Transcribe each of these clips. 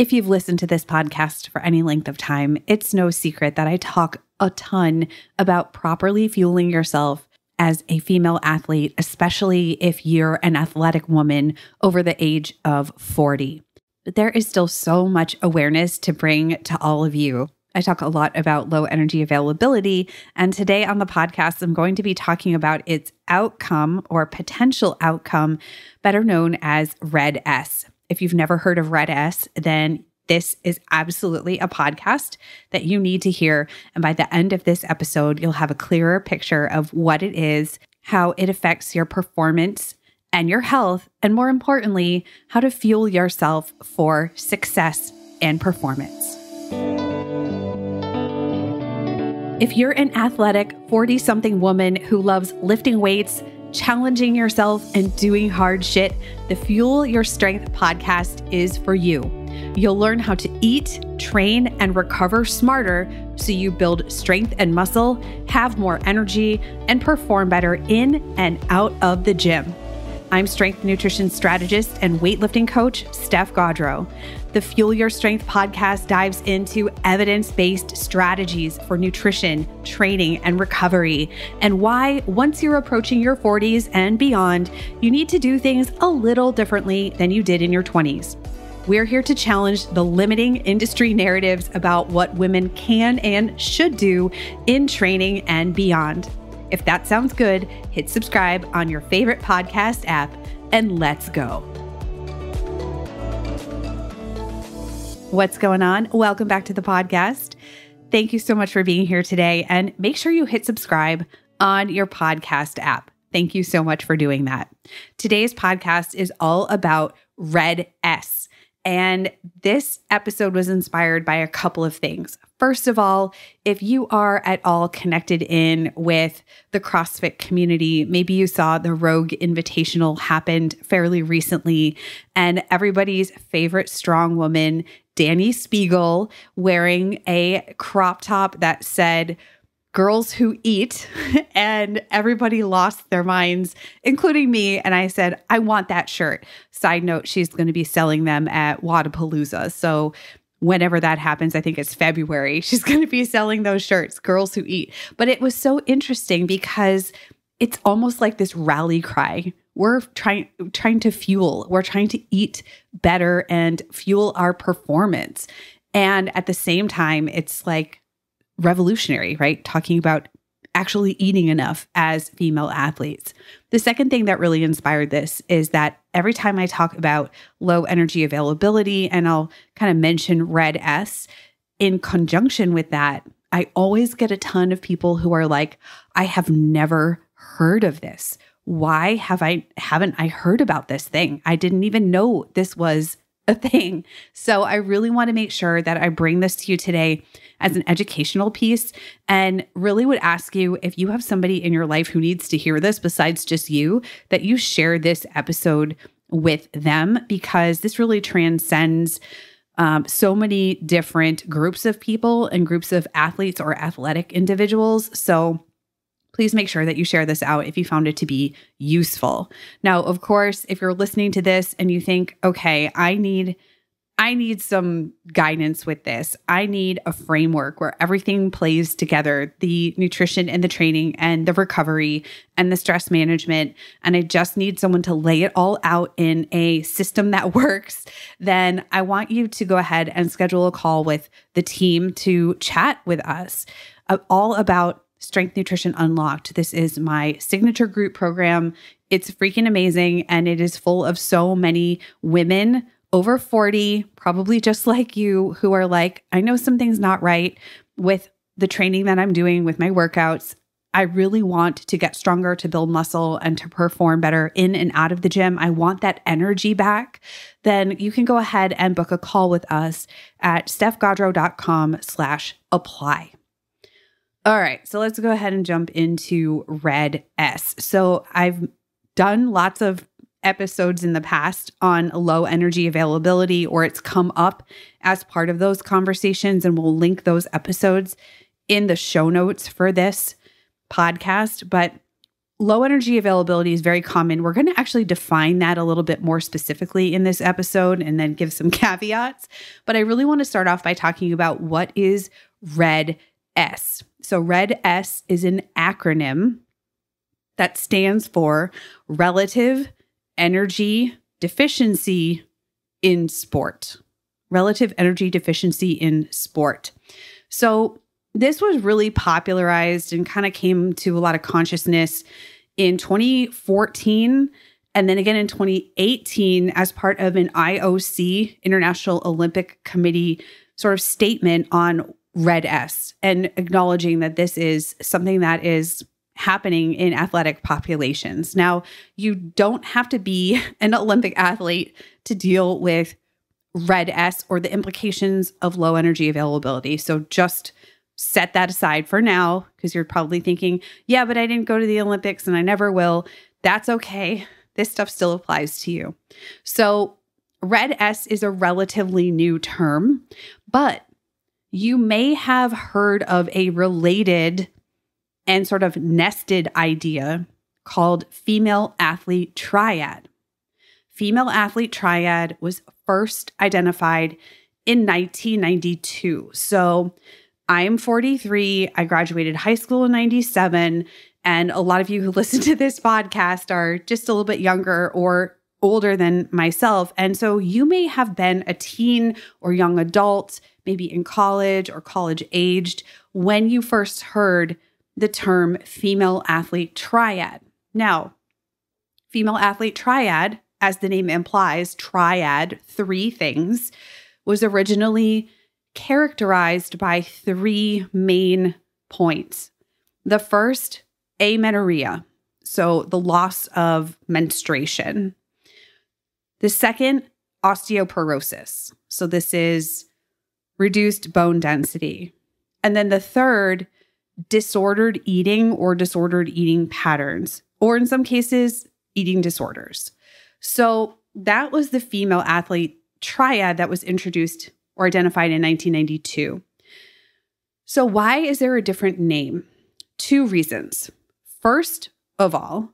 If you've listened to this podcast for any length of time, it's no secret that I talk a ton about properly fueling yourself as a female athlete, especially if you're an athletic woman over the age of 40. But there is still so much awareness to bring to all of you. I talk a lot about low energy availability, and today on the podcast, I'm going to be talking about its outcome or potential outcome, better known as Red S. If you've never heard of Red S, then this is absolutely a podcast that you need to hear. And by the end of this episode, you'll have a clearer picture of what it is, how it affects your performance and your health, and more importantly, how to fuel yourself for success and performance. If you're an athletic 40-something woman who loves lifting weights, challenging yourself, and doing hard shit, the Fuel Your Strength podcast is for you. You'll learn how to eat, train, and recover smarter so you build strength and muscle, have more energy, and perform better in and out of the gym. I'm strength nutrition strategist and weightlifting coach, Steph Gaudreau. The Fuel Your Strength podcast dives into evidence-based strategies for nutrition, training, and recovery, and why, once you're approaching your 40s and beyond, you need to do things a little differently than you did in your 20s. We're here to challenge the limiting industry narratives about what women can and should do in training and beyond. If that sounds good, hit subscribe on your favorite podcast app, and let's go. What's going on? Welcome back to the podcast. Thank you so much for being here today, and make sure you hit subscribe on your podcast app. Thank you so much for doing that. Today's podcast is all about Red S, and this episode was inspired by a couple of things. First of all, if you are at all connected in with the CrossFit community, maybe you saw the Rogue Invitational happened fairly recently, and everybody's favorite strong woman, Dani Spiegel, wearing a crop top that said, "Girls Who Eat," and everybody lost their minds, including me. And I said, I want that shirt. Side note, she's going to be selling them at Wadapalooza. So whenever that happens, I think it's February, she's going to be selling those shirts, Girls Who Eat. But it was so interesting because it's almost like this rally cry. We're trying to fuel, we're trying to eat better and fuel our performance. And at the same time, it's like revolutionary, right? Talking about actually eating enough as female athletes. The second thing that really inspired this is that every time I talk about low energy availability, and I'll kind of mention Red S, in conjunction with that, I always get a ton of people who are like, I have never heard of this. Why haven't I heard about this thing? I didn't even know this was a thing. So I really want to make sure that I bring this to you today as an educational piece, and really would ask you, if you have somebody in your life who needs to hear this besides just you, that you share this episode with them, because this really transcends so many different groups of people and groups of athletes or athletic individuals. So please make sure that you share this out if you found it to be useful. Now, of course, if you're listening to this and you think, okay, I need some guidance with this. I need a framework where everything plays together, the nutrition and the training and the recovery and the stress management, and I just need someone to lay it all out in a system that works, then I want you to go ahead and schedule a call with the team to chat with us all about Strength Nutrition Unlocked. This is my signature group program. It's freaking amazing, and it is full of so many women over 40, probably just like you, who are like, I know something's not right with the training that I'm doing with my workouts. I really want to get stronger, to build muscle, and to perform better in and out of the gym. I want that energy back. Then you can go ahead and book a call with us at stephgaudreau.com/apply. All right, so let's go ahead and jump into Red S. So I've done lots of episodes in the past on low energy availability, or it's come up as part of those conversations, and we'll link those episodes in the show notes for this podcast. But low energy availability is very common. We're going to actually define that a little bit more specifically in this episode and then give some caveats. But I really want to start off by talking about what is RED-S. So RED-S is an acronym that stands for Relative Energy Deficiency in Sport. Relative Energy Deficiency in Sport. So this was really popularized and kind of came to a lot of consciousness in 2014 and then again in 2018 as part of an IOC, International Olympic Committee, sort of statement on RED-S and acknowledging that this is something that is happening in athletic populations. Now, you don't have to be an Olympic athlete to deal with RED-S or the implications of low energy availability. So just set that aside for now, because you're probably thinking, yeah, but I didn't go to the Olympics and I never will. That's okay. This stuff still applies to you. So RED-S is a relatively new term, but you may have heard of a related and sort of nested idea called female athlete triad. Female athlete triad was first identified in 1992. So I'm 43. I graduated high school in 97. And a lot of you who listen to this podcast are just a little bit younger or older than myself. And so you may have been a teen or young adult, maybe in college or college aged, when you first heard the term female athlete triad. Now, female athlete triad, as the name implies, triad, three things, was originally characterized by three main points. The first, amenorrhea, so the loss of menstruation. The second, osteoporosis. So this is reduced bone density. And then the third, disordered eating or disordered eating patterns, or in some cases, eating disorders. So that was the female athlete triad that was introduced or identified in 1992. So why is there a different name? Two reasons. First of all,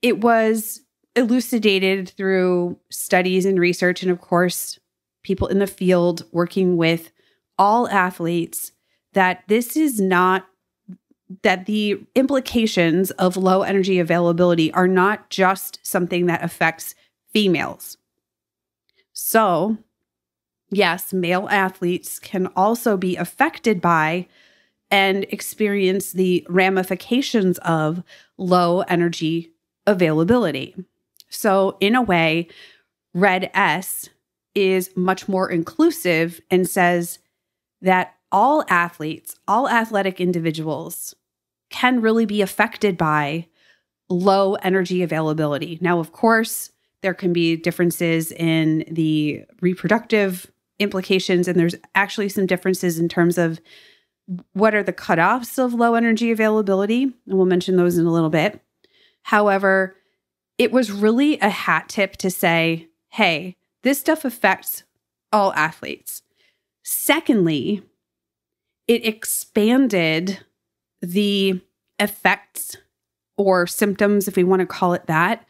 it was elucidated through studies and research, and of course, people in the field working with all athletes, that this is not, that the implications of low energy availability are not just something that affects females. So, yes, male athletes can also be affected by and experience the ramifications of low energy availability. So, in a way, RED-S is much more inclusive and says that all athletes, all athletic individuals can really be affected by low energy availability. Now, of course, there can be differences in the reproductive implications, and there's actually some differences in terms of what are the cutoffs of low energy availability, and we'll mention those in a little bit. However, it was really a hat tip to say, hey, this stuff affects all athletes. Secondly, it expanded the effects or symptoms, if we want to call it that,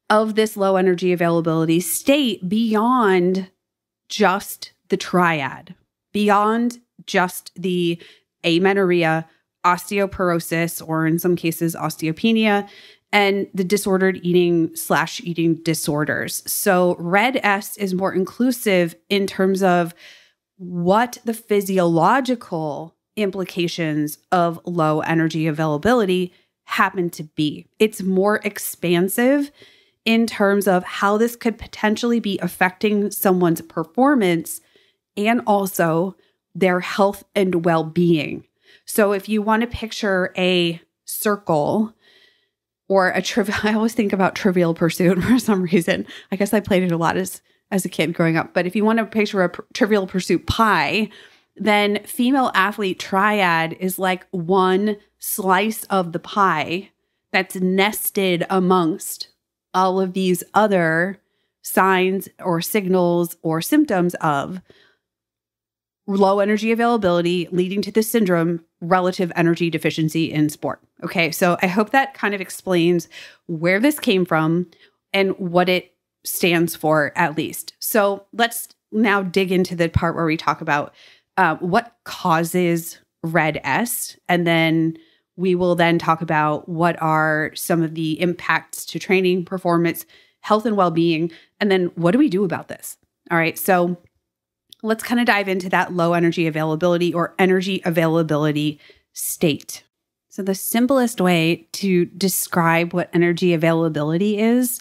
of this low energy availability state beyond just the triad, beyond just the amenorrhea, osteoporosis, or in some cases, osteopenia, and the disordered eating/eating disorders. So RED-S is more inclusive in terms of what the physiological implications of low energy availability happen to be. It's more expansive in terms of how this could potentially be affecting someone's performance and also their health and well-being. So if you want to picture a circle or I always think about Trivial Pursuit for some reason. I guess I played it a lot as a kid growing up. But if you want to picture a Trivial Pursuit pie, then female athlete triad is like one slice of the pie that's nested amongst all of these other signs or signals or symptoms of low energy availability leading to the syndrome, relative energy deficiency in sport. Okay, so I hope that kind of explains where this came from and what it stands for, at least. So let's now dig into the part where we talk about what causes RED-S, and then we will then talk about what are some of the impacts to training, performance, health, and well-being, and then what do we do about this? All right, so let's kind of dive into that low energy availability or energy availability state. So the simplest way to describe what energy availability is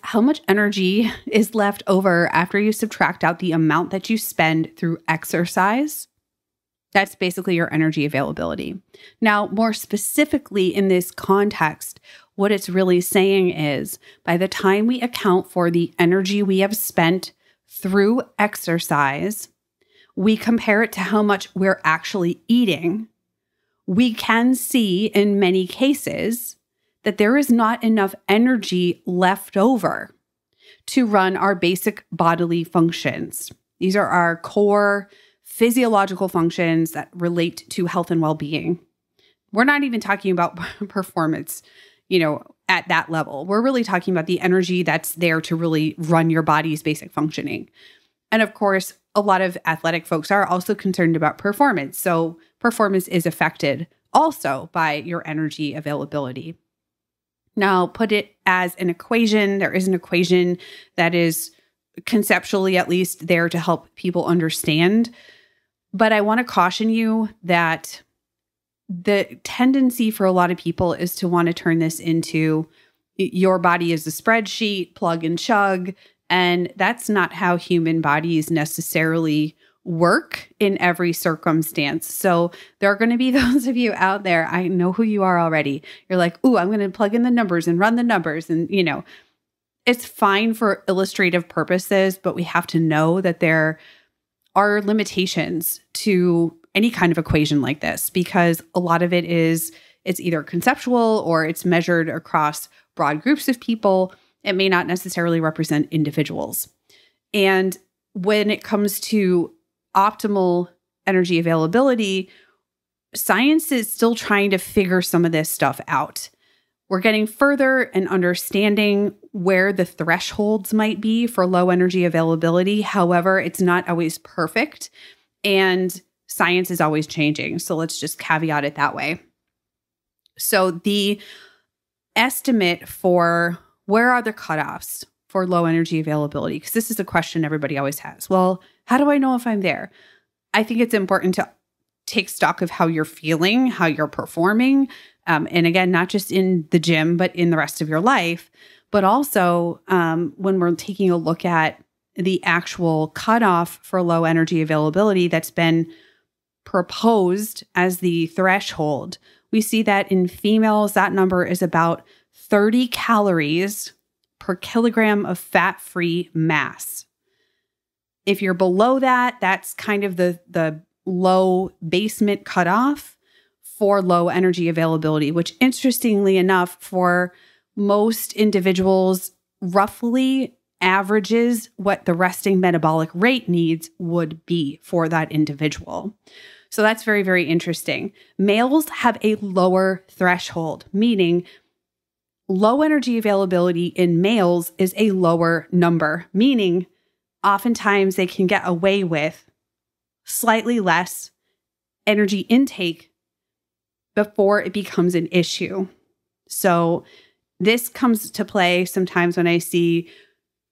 how much energy is left over after you subtract out the amount that you spend through exercise. That's basically your energy availability. Now, more specifically in this context, what it's really saying is by the time we account for the energy we have spent through exercise, we compare it to how much we're actually eating, we can see in many cases that there is not enough energy left over to run our basic bodily functions. These are our core physiological functions that relate to health and well-being. We're not even talking about performance, at that level. We're really talking about the energy that's there to really run your body's basic functioning. And of course, a lot of athletic folks are also concerned about performance. So performance is affected also by your energy availability. Now, put it as an equation. There is an equation that is conceptually at least there to help people understand. But I want to caution you that the tendency for a lot of people is to want to turn this into your body is a spreadsheet, plug and chug. And that's not how human bodies necessarily work in every circumstance. So there are going to be those of you out there, I know who you are already. You're like, ooh, I'm going to plug in the numbers and run the numbers. And, it's fine for illustrative purposes, but we have to know that there are limitations to any kind of equation like this, because a lot of it's either conceptual or it's measured across broad groups of people. It may not necessarily represent individuals. And when it comes to optimal energy availability, science is still trying to figure some of this stuff out. We're getting further and understanding where the thresholds might be for low energy availability. However, it's not always perfect, and science is always changing. So let's just caveat it that way. So the estimate for where are the cutoffs for low energy availability? Because this is a question everybody always has. Well, how do I know if I'm there? I think it's important to take stock of how you're feeling, how you're performing. And again, not just in the gym, but in the rest of your life. But also when we're taking a look at the actual cutoff for low energy availability that's been proposed as the threshold, we see that in females, that number is about 30 calories per kilogram of fat-free mass. If you're below that, that's kind of the low basement cutoff for low energy availability, which interestingly enough, for most individuals, roughly averages what the resting metabolic rate needs would be for that individual. So that's very, very interesting. Males have a lower threshold, meaning low energy availability in males is a lower number, meaning oftentimes they can get away with slightly less energy intake before it becomes an issue. So this comes to play sometimes when I see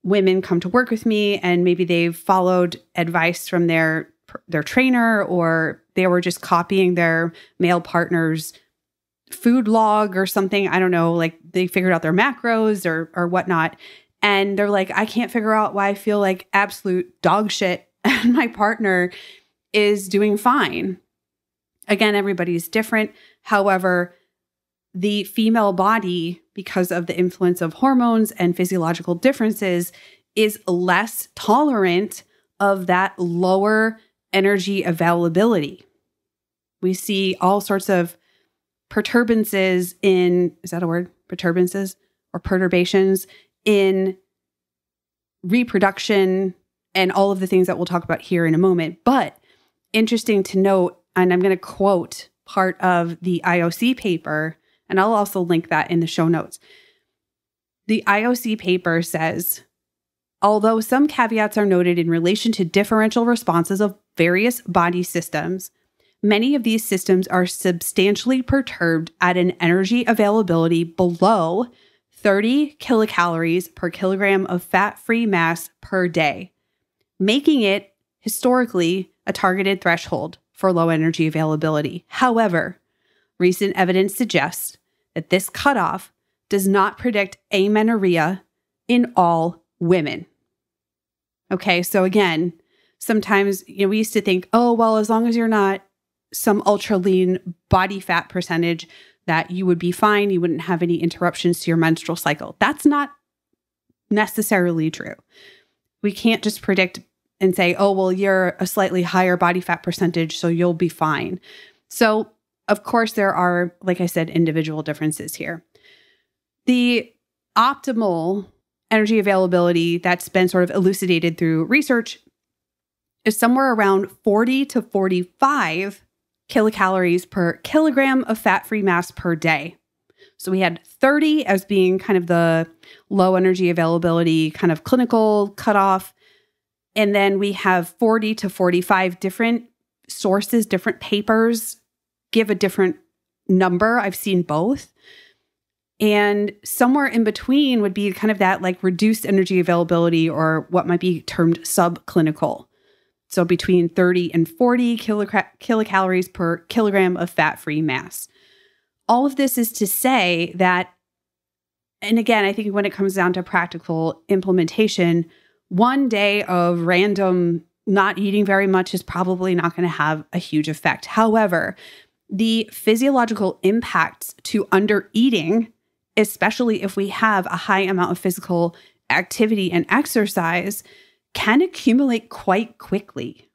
women come to work with me and maybe they've followed advice from their trainer, or they were just copying their male partner's food log or something. I don't know, like they figured out their macros or whatnot. And they're like, I can't figure out why I feel like absolute dog shit and my partner is doing fine. Again, everybody's different. However, the female body, because of the influence of hormones and physiological differences, is less tolerant of that lower energy availability. We see all sorts of perturbances in, is that a word? Perturbances or perturbations in reproduction, and all of the things that we'll talk about here in a moment. But interesting to note, and I'm going to quote part of the IOC paper, and I'll also link that in the show notes. The IOC paper says, although some caveats are noted in relation to differential responses of various body systems, many of these systems are substantially perturbed at an energy availability below 30 kilocalories per kilogram of fat-free mass per day, making it historically a targeted threshold for low energy availability. However, recent evidence suggests that this cutoff does not predict amenorrhea in all women. Okay, so again, sometimes we used to think, oh, well, as long as you're not some ultra lean body fat percentage, that you would be fine. You wouldn't have any interruptions to your menstrual cycle. That's not necessarily true. We can't just predict and say, oh, well, you're a slightly higher body fat percentage, so you'll be fine. So, of course, there are, like I said, individual differences here. The optimal energy availability that's been sort of elucidated through research is somewhere around 40 to 45 kilocalories per kilogram of fat-free mass per day. So we had 30 as being kind of the low energy availability kind of clinical cutoff. And then we have 40 to 45 different sources, different papers give a different number. I've seen both. And somewhere in between would be kind of that like reduced energy availability, or what might be termed subclinical. So between 30 and 40 kilocalories per kilogram of fat-free mass. All of this is to say that, and again, I think when it comes down to practical implementation, one day of random not eating very much is probably not going to have a huge effect. However, the physiological impacts to under-eating, especially if we have a high amount of physical activity and exercise, can accumulate quite quickly.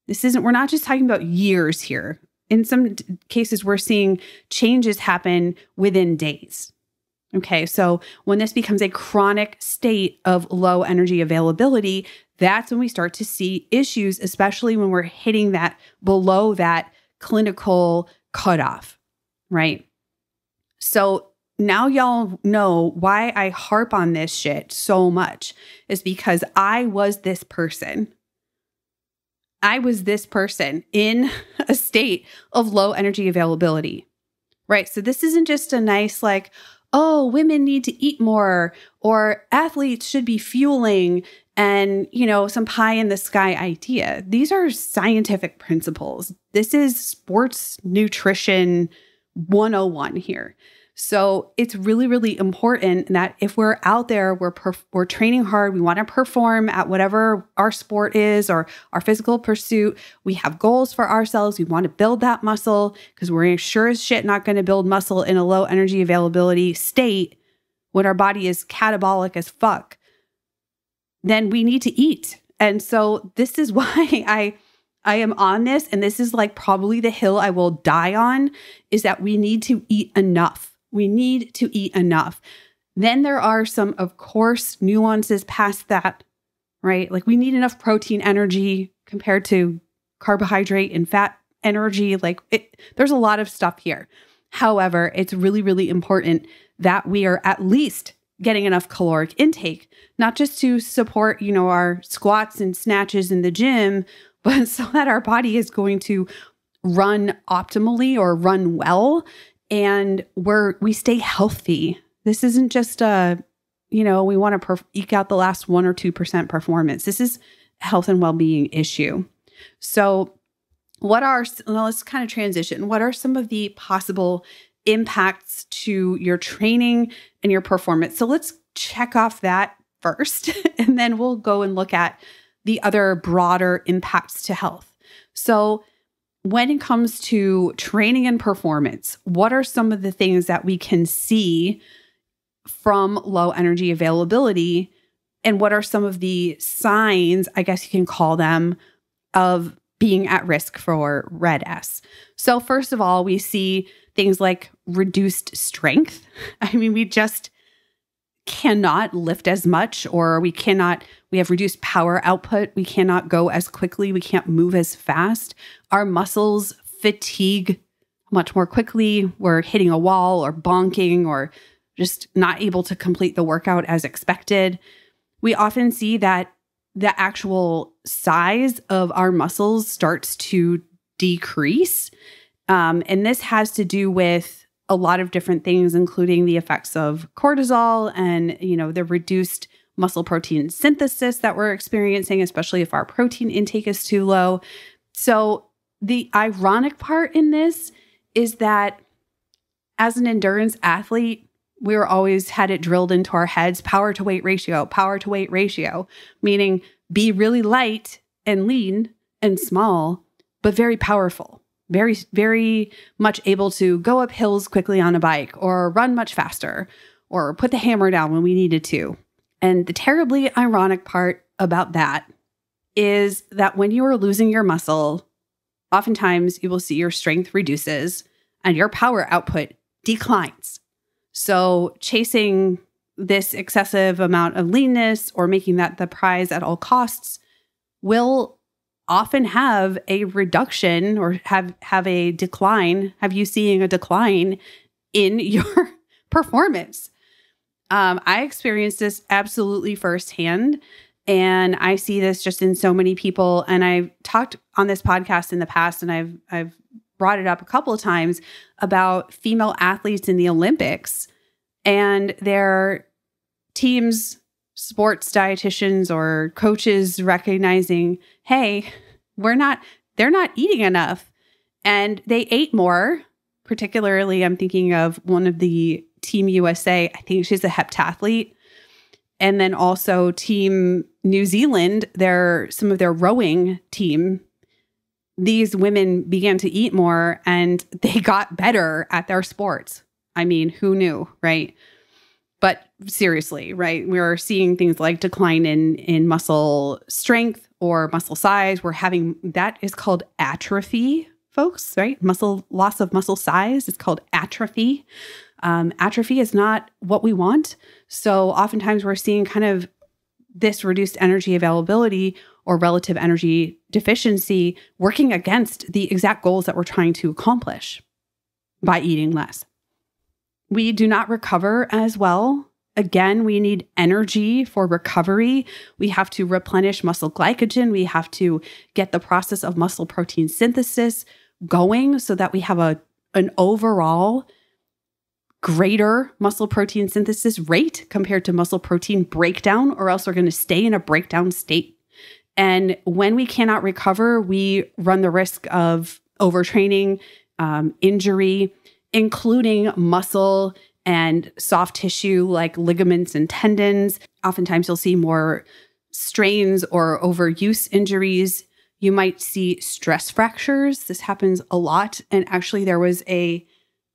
We're not just talking about years here. In some cases, we're seeing changes happen within days. Okay, so when this becomes a chronic state of low energy availability, that's when we start to see issues, especially when we're hitting that below that clinical cutoff, right? So now y'all know why I harp on this shit so much, is because I was this person. I was this person in a state of low energy availability, right? So this isn't just a nice like, oh, women need to eat more, or athletes should be fueling, and, some pie in the sky idea. These are scientific principles. This is sports nutrition 101 here. So it's really, really important that if we're out there, we're training hard, we want to perform at whatever our sport is or our physical pursuit. We have goals for ourselves. We want to build that muscle, because we're sure as shit not going to build muscle in a low energy availability state when our body is catabolic as fuck. Then we need to eat. And so this is why I am on this, and this is like probably the hill I will die on, is that we need to eat enough. We need to eat enough. Then there are some, of course, nuances past that, right? Like we need enough protein energy compared to carbohydrate and fat energy. There's a lot of stuff here. However, it's really, really important that we are at least getting enough caloric intake, not just to support, our squats and snatches in the gym, but so that our body is going to run optimally or run well, and we stay healthy. This isn't just we want to eke out the last 1 or 2% performance. This is a health and well-being issue. So let's kind of transition. What are some of the possible impacts to your training and your performance? So let's check off that first, and then we'll go and look at the other broader impacts to health. So when it comes to training and performance, what are some of the things that we can see from low energy availability? And what are some of the signs, I guess you can call them, of being at risk for red S? So first of all, we see things like reduced strength. I mean, we just cannot lift as much, or we We have reduced power output. We cannot go as quickly. We can't move as fast. Our muscles fatigue much more quickly. We're hitting a wall or bonking or just not able to complete the workout as expected. We often see that the actual size of our muscles starts to decrease. And this has to do with a lot of different things, including the effects of cortisol and, the reduced muscle protein synthesis that we're experiencing, especially if our protein intake is too low. So the ironic part in this is that as an endurance athlete, we were always had it drilled into our heads, power to weight ratio, meaning be really light and lean and small, but very powerful, very, very much able to go up hills quickly on a bike or run much faster or put the hammer down when we needed to. And the terribly ironic part about that is that when you are losing your muscle, oftentimes you will see your strength reduces and your power output declines. So chasing this excessive amount of leanness or making that the prize at all costs will often have a reduction or have a decline, have you seeing a decline in your performance. I experienced this absolutely firsthand. And I see this just in so many people. And I've talked on this podcast in the past, and I've brought it up a couple of times about female athletes in the Olympics and their teams, sports dietitians or coaches recognizing, hey, they're not eating enough. And they ate more. Particularly, I'm thinking of one of the Team USA. I think she's a heptathlete. And then also Team New Zealand, some of their rowing team, these women began to eat more and they got better at their sports. I mean, who knew, right? But seriously, right? We're seeing things like decline in muscle strength or muscle size. That is called atrophy, folks, right? Loss of muscle size is called atrophy. Atrophy is not what we want. So oftentimes we're seeing kind of this reduced energy availability or relative energy deficiency working against the exact goals that we're trying to accomplish by eating less. We do not recover as well. Again, we need energy for recovery. We have to replenish muscle glycogen. We have to get the process of muscle protein synthesis going so that we have an overall greater muscle protein synthesis rate compared to muscle protein breakdown, or else we're going to stay in a breakdown state. And when we cannot recover, we run the risk of overtraining, injury, including muscle and soft tissue like ligaments and tendons. Oftentimes you'll see more strains or overuse injuries. You might see stress fractures. This happens a lot. And actually there was a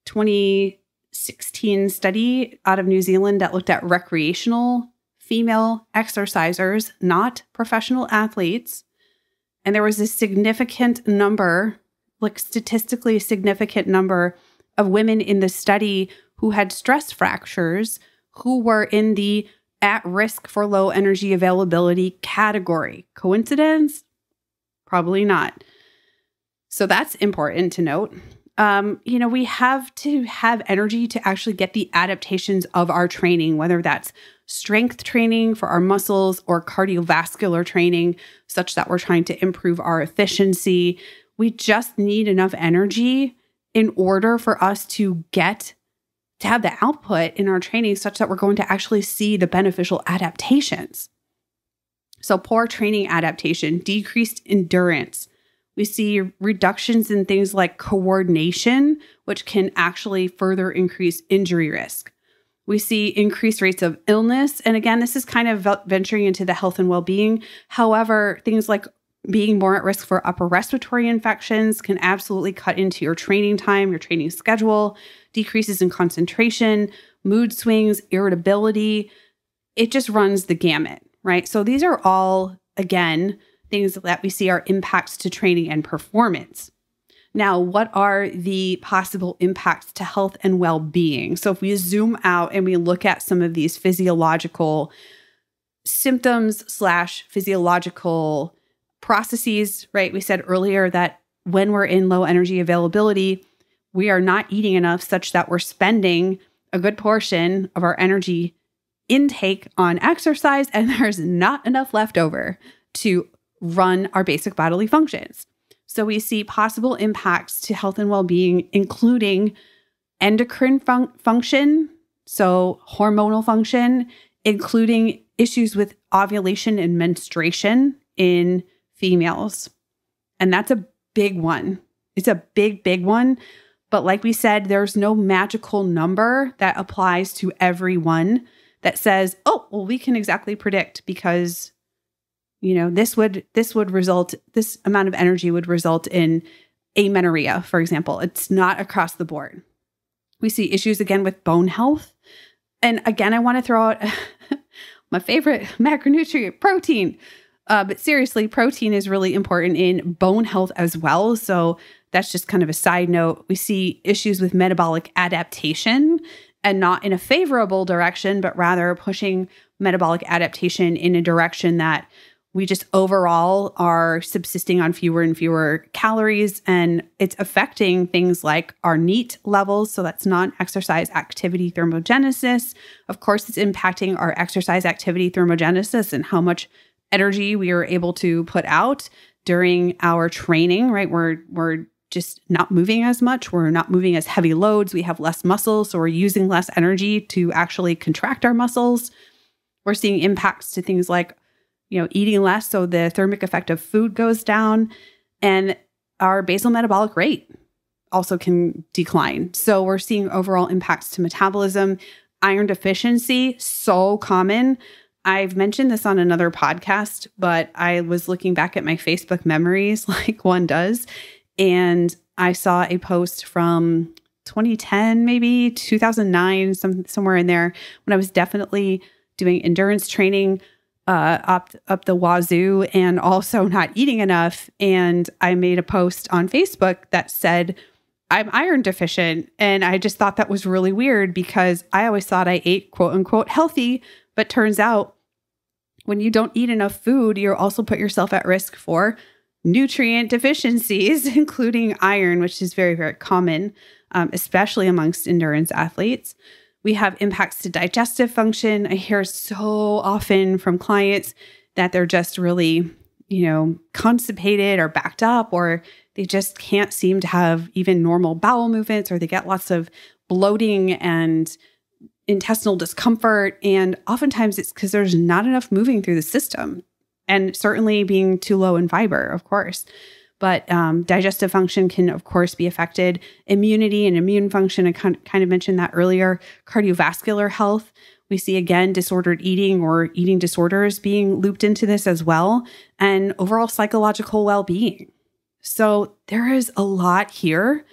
2016 study out of New Zealand that looked at recreational female exercisers, not professional athletes. And there was a significant number, like statistically significant number of women in the study who had stress fractures who were in the at risk for low energy availability category. Coincidence? Probably not. So that's important to note. We have to have energy to actually get the adaptations of our training, whether that's strength training for our muscles or cardiovascular training, such that we're trying to improve our efficiency. We just need enough energy in order for us to have the output in our training such that we're going to actually see the beneficial adaptations. So poor training adaptation, decreased endurance. We see reductions in things like coordination, which can actually further increase injury risk. We see increased rates of illness. And again, this is kind of venturing into the health and well-being. However, things like being more at risk for upper respiratory infections can absolutely cut into your training time, your training schedule, decreases in concentration, mood swings, irritability. It just runs the gamut, right? So these are all, again, things that we see are impacts to training and performance. Now, what are the possible impacts to health and well-being? So if we zoom out and we look at some of these physiological symptoms / physiological processes, right? We said earlier that when we're in low energy availability, we are not eating enough such that we're spending a good portion of our energy intake on exercise, and there's not enough left over to run our basic bodily functions. So we see possible impacts to health and well-being, including endocrine function, so hormonal function, including issues with ovulation and menstruation in females. And that's a big one. It's a big, big one. But like we said, there's no magical number that applies to everyone that says, oh, well, we can exactly predict because, this amount of energy would result in amenorrhea, for example. It's not across the board. We see issues again with bone health. And again, I want to throw out my favorite macronutrient, protein. But seriously, protein is really important in bone health as well. So that's just kind of a side note. We see issues with metabolic adaptation, and not in a favorable direction, but rather pushing metabolic adaptation in a direction that we just overall are subsisting on fewer and fewer calories. And it's affecting things like our NEAT levels. So that's non-exercise activity thermogenesis. Of course, it's impacting our exercise activity thermogenesis and how much energy we are able to put out during our training, right? We're just not moving as much. We're not moving as heavy loads. We have less muscle, so we're using less energy to actually contract our muscles. We're seeing impacts to things like, eating less, so the thermic effect of food goes down, and our basal metabolic rate also can decline. So we're seeing overall impacts to metabolism. Iron deficiency, so common. I've mentioned this on another podcast, but I was looking back at my Facebook memories like one does, and I saw a post from 2010, maybe 2009, somewhere in there, when I was definitely doing endurance training up the wazoo and also not eating enough. And I made a post on Facebook that said, I'm iron deficient. And I just thought that was really weird because I always thought I ate quote unquote healthy, but turns out when you don't eat enough food, you also put yourself at risk for nutrient deficiencies, including iron, which is very, very common, especially amongst endurance athletes. We have impacts to digestive function. I hear so often from clients that they're just really, constipated or backed up, or they just can't seem to have even normal bowel movements, or they get lots of bloating and intestinal discomfort. And oftentimes it's because there's not enough moving through the system, and certainly being too low in fiber, of course. But digestive function can, of course, be affected. Immunity and immune function, I kind of mentioned that earlier. Cardiovascular health, we see, again, disordered eating or eating disorders being looped into this as well. And overall psychological well-being. So there is a lot here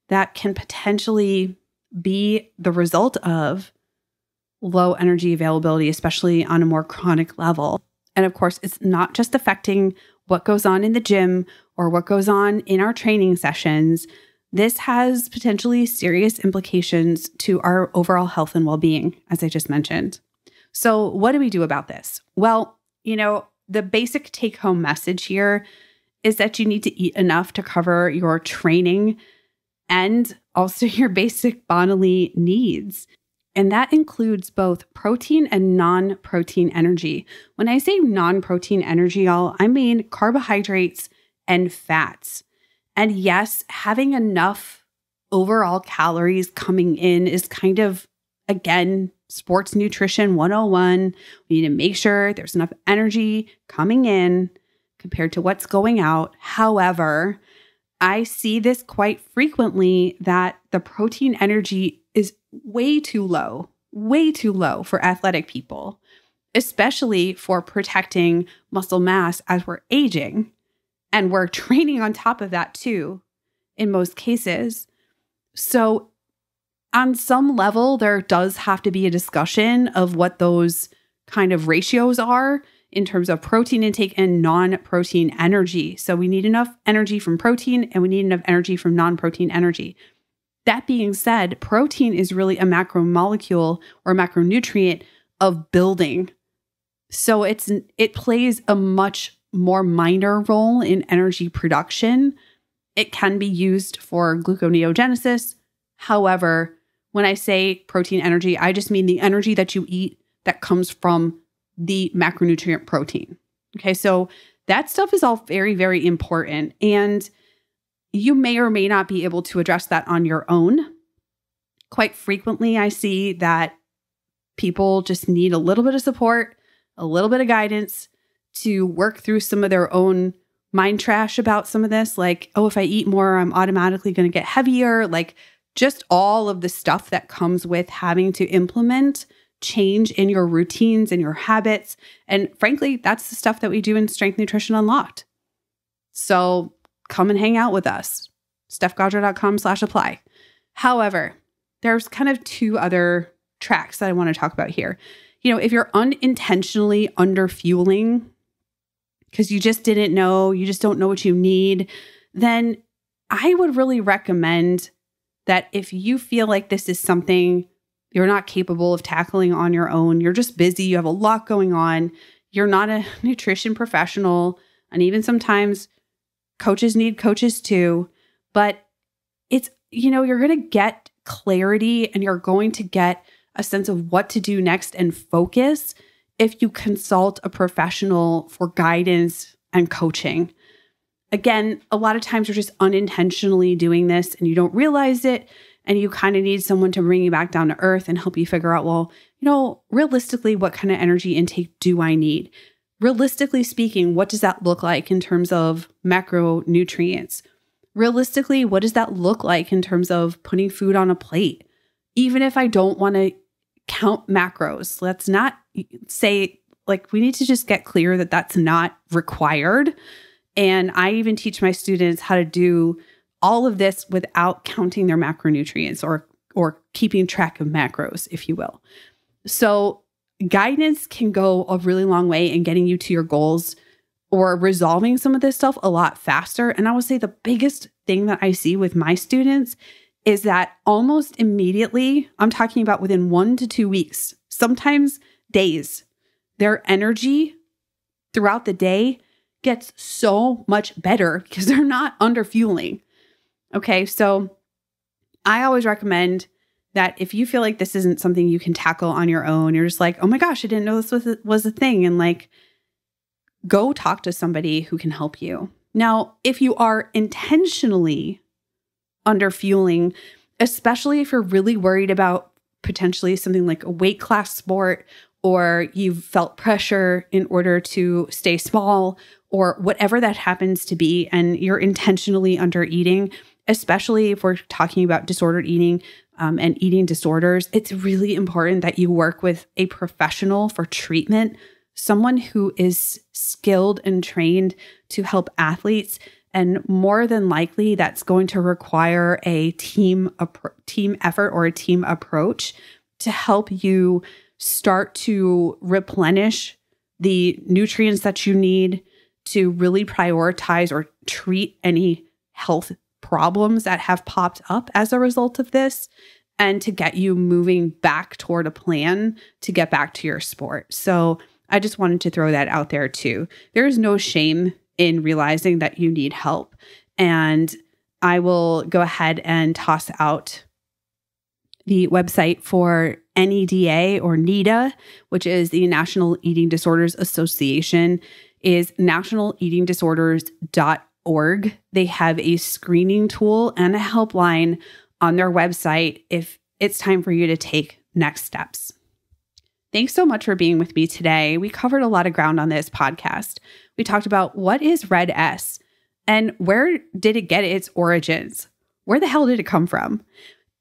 that can potentially be the result of low energy availability, especially on a more chronic level. And of course, it's not just affecting what goes on in the gym or what goes on in our training sessions. This has potentially serious implications to our overall health and well-being, as I just mentioned. So what do we do about this? Well, the basic take-home message here is that you need to eat enough to cover your training and also your basic bodily needs. And that includes both protein and non-protein energy. When I say non-protein energy, y'all, I mean carbohydrates and fats. And yes, having enough overall calories coming in is kind of, again, sports nutrition 101. We need to make sure there's enough energy coming in compared to what's going out. However, I see this quite frequently that the protein energy is way too low for athletic people, especially for protecting muscle mass as we're aging. And we're training on top of that too, in most cases. So on some level, there does have to be a discussion of what those kind of ratios are in terms of protein intake and non-protein energy. So we need enough energy from protein and we need enough energy from non-protein energy. That being said, protein is really a macromolecule or macronutrient of building. So it plays a much more minor role in energy production. It can be used for gluconeogenesis. However, when I say protein energy, I just mean the energy that you eat that comes from the macronutrient protein. Okay, so that stuff is all very, very important. And you may or may not be able to address that on your own. Quite frequently, I see that people just need a little bit of support, a little bit of guidance to work through some of their own mind trash about some of this. Like, oh, if I eat more, I'm automatically going to get heavier. Like, just all of the stuff that comes with having to implement change in your routines and your habits. And frankly, that's the stuff that we do in Strength Nutrition Unlocked. So come and hang out with us. StephGaudreau.com/apply. However, there's kind of two other tracks that I want to talk about here. You know, if you're unintentionally underfueling because you just didn't know, you just don't know what you need, then I would really recommend that if you feel like this is something you're not capable of tackling on your own, you're just busy, you have a lot going on, you're not a nutrition professional, and even sometimes coaches need coaches too, but it's, you know, you're going to get clarity and you're going to get a sense of what to do next and focus if you consult a professional for guidance and coaching. Again, a lot of times you're just unintentionally doing this and you don't realize it, and you kind of need someone to bring you back down to earth and help you figure out, well, you know, realistically, what kind of energy intake do I need? Realistically speaking, what does that look like in terms of macronutrients? Realistically, what does that look like in terms of putting food on a plate? Even if I don't want to count macros, let's not say, like, we need to just get clear that that's not required. And I even teach my students how to do all of this without counting their macronutrients or keeping track of macros, if you will. So guidance can go a really long way in getting you to your goals or resolving some of this stuff a lot faster. And I would say the biggest thing that I see with my students is that almost immediately, I'm talking about within 1 to 2 weeks, sometimes days, their energy throughout the day gets so much better because they're not underfueling. Okay, so I always recommend that if you feel like this isn't something you can tackle on your own, you're just like, oh my gosh, I didn't know this was a thing. And like, go talk to somebody who can help you. Now, if you are intentionally underfueling, especially if you're really worried about potentially something like a weight class sport, or you've felt pressure in order to stay small, or whatever that happens to be, and you're intentionally under eating, especially if we're talking about disordered eating and eating disorders, it's really important that you work with a professional for treatment, someone who is skilled and trained to help athletes. And more than likely, that's going to require a team effort or a team approach to help you start to replenish the nutrients that you need to really prioritize or treat any health problems that have popped up as a result of this, and to get you moving back toward a plan to get back to your sport. So I just wanted to throw that out there too. There is no shame in realizing that you need help. And I will go ahead and toss out the website for NEDA or NEDA, which is the National Eating Disorders Association, is nationaleatingdisorders.org. They have a screening tool and a helpline on their website if it's time for you to take next steps. Thanks so much for being with me today. We covered a lot of ground on this podcast. We talked about what is Red S and where did it get its origins? Where the hell did it come from?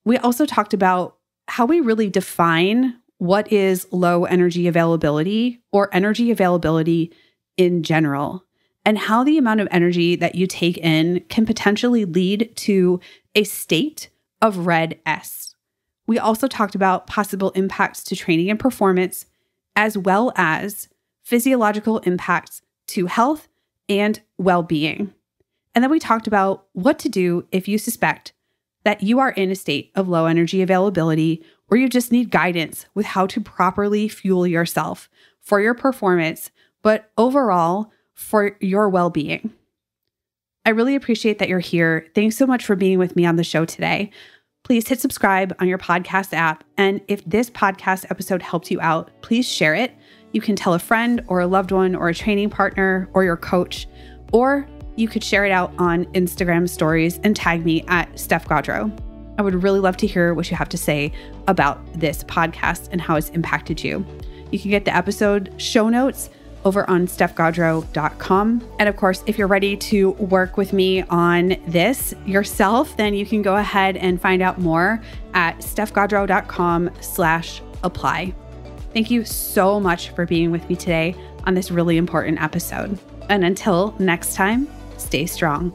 We also talked about how we really define what is low energy availability or energy availability in general, and how the amount of energy that you take in can potentially lead to a state of Red S. We also talked about possible impacts to training and performance, as well as physiological impacts to health and well-being. And then we talked about what to do if you suspect that you are in a state of low energy availability, or you just need guidance with how to properly fuel yourself for your performance, but overall for your well-being. I really appreciate that you're here. Thanks so much for being with me on the show today. Please hit subscribe on your podcast app. And if this podcast episode helped you out, please share it. You can tell a friend or a loved one or a training partner or your coach, or you could share it out on Instagram stories and tag me at Steph Gaudreau. I would really love to hear what you have to say about this podcast and how it's impacted you. You can get the episode show notes over on stephgaudreau.com. And of course, if you're ready to work with me on this yourself, then you can go ahead and find out more at stephgaudreau.com/apply. Thank you so much for being with me today on this really important episode. And until next time, stay strong.